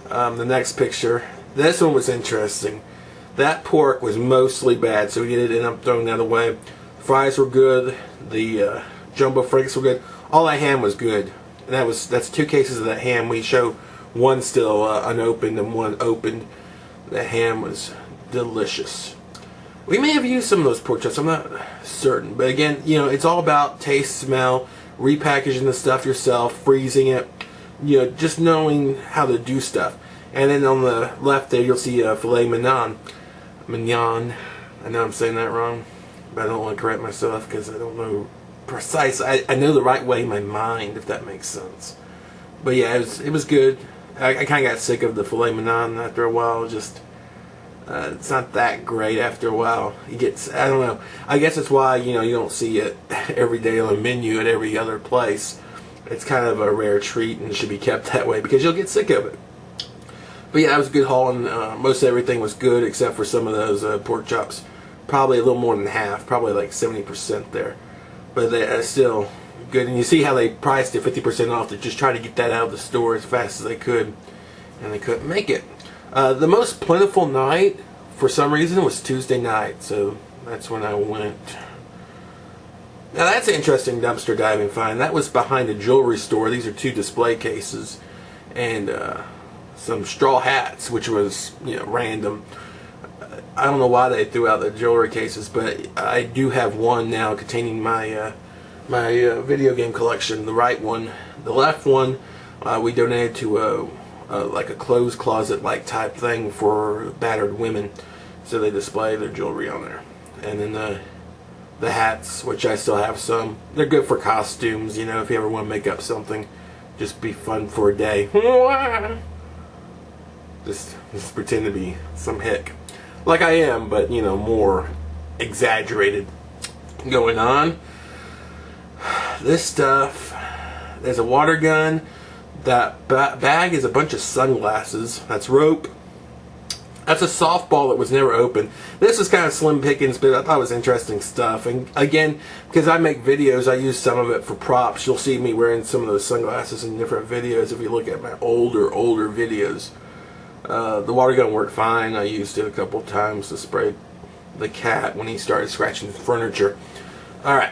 The next picture. This one was interesting. That pork was mostly bad, so we did end up throwing that away. Fries were good. The jumbo franks were good. All that ham was good. And that's 2 cases of that ham. We show one still unopened and one opened. The ham was delicious. We may have used some of those pork chops. I'm not certain, but again, it's all about taste, smell, repackaging the stuff yourself, freezing it. Just knowing how to do stuff. And then on the left there, you'll see filet mignon. Mignon. I know I'm saying that wrong, but I don't want to correct myself because I don't know precise. I know the right way in my mind, if that makes sense. But yeah, it was good. I kind of got sick of the filet mignon after a while. Just it's not that great after a while. I don't know. I guess that's why you don't see it every day on the menu at every other place. It's kind of a rare treat and should be kept that way because you'll get sick of it. But yeah, that was a good haul, and most everything was good except for some of those pork chops. Probably a little more than half, probably like 70% there. But they're still good. And you see how they priced it 50% off. They just tried to get that out of the store as fast as they could, and they couldn't make it. The most plentiful night, for some reason, was Tuesday night, so that's when I went. Now that's an interesting dumpster diving find. That was behind a jewelry store. These are 2 display cases and some straw hats, which was random. I don't know why they threw out the jewelry cases, but I do have one now containing my video game collection. The right one, the left one, we donated to like a clothes closet like type thing for battered women, so they display their jewelry on there. And then the hats, which I still have some, they're good for costumes. If you ever want to make up something, just be fun for a day. Just pretend to be some hick. Like I am, but more exaggerated going on. This stuff, there's a water gun. That bag is a bunch of sunglasses. That's rope. That's a softball that was never opened. This is kind of slim pickings, but I thought it was interesting stuff. And again, because I make videos, I use some of it for props. You'll see me wearing some of those sunglasses in different videos if you look at my older videos. The water gun worked fine. I used it a couple of times to spray the cat when he started scratching the furniture. Alright.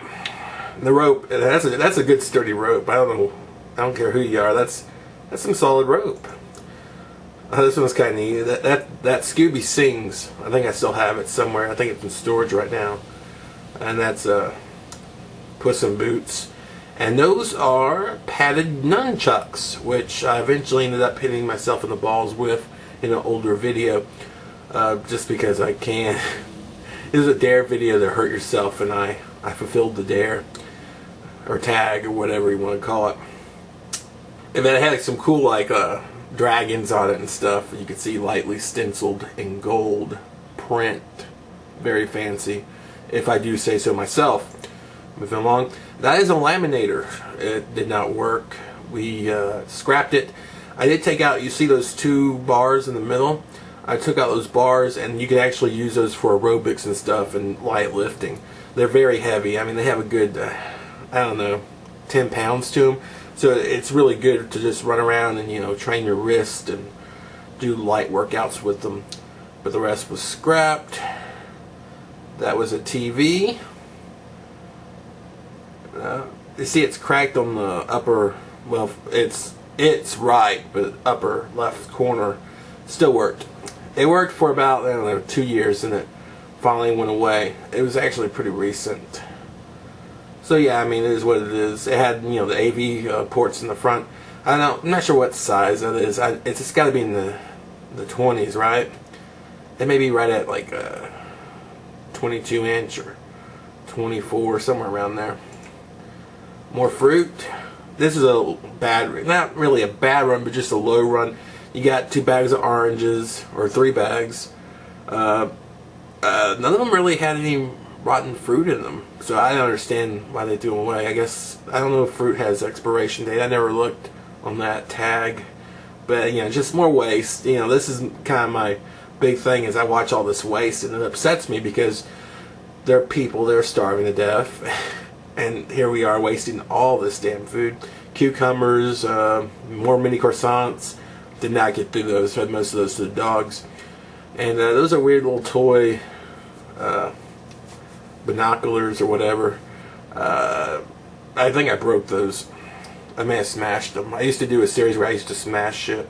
The rope, that's a good sturdy rope. I don't care who you are. That's some solid rope. This one's kind of neat. That Scooby Sings. I think I still have it somewhere. I think it's in storage right now. And that's Puss in Boots. And those are padded nunchucks, which I eventually ended up hitting myself in the balls with in an older video, just because I can. It was a dare video to hurt yourself, and I fulfilled the dare, or tag, or whatever you want to call it. And then it had like some cool dragons on it and stuff. You could see lightly stenciled in gold print. Very fancy, if I do say so myself. Moving along. That is a laminator. It did not work. We scrapped it. I did take out, you see those 2 bars in the middle? I took out those bars, and you can actually use those for aerobics and stuff and light lifting. They're very heavy. I mean, they have a good, I don't know, 10 pounds to them. So it's really good to just run around and, train your wrist and do light workouts with them. But the rest was scrapped. That was a TV. You see it's cracked on the upper, well, it's right, but upper left corner still worked. It worked for about, I don't know, 2 years, and it finally went away. It was actually pretty recent. So yeah, I mean, it is what it is. It had, the AV ports in the front. I don't know, I'm not sure what size that is. It's got to be in the 20s, right? It may be right at like a 22 inch or 24, somewhere around there. More fruit. This is a bad, not really a bad run, but just a low run. You got 2 bags of oranges, or 3 bags. None of them really had any rotten fruit in them, so I don't understand why they threw them away. I guess, I don't know if fruit has expiration date. I never looked on that tag, but just more waste. This is kind of my big thing, is I watch all this waste, and it upsets me because there are people that are starving to death, and here we are wasting all this damn food. Cucumbers, more mini croissants, did not get through those. Fed most of those to the dogs. And those are weird little toy binoculars or whatever. I think I broke those. I may have smashed them. I used to do a series where I used to smash shit.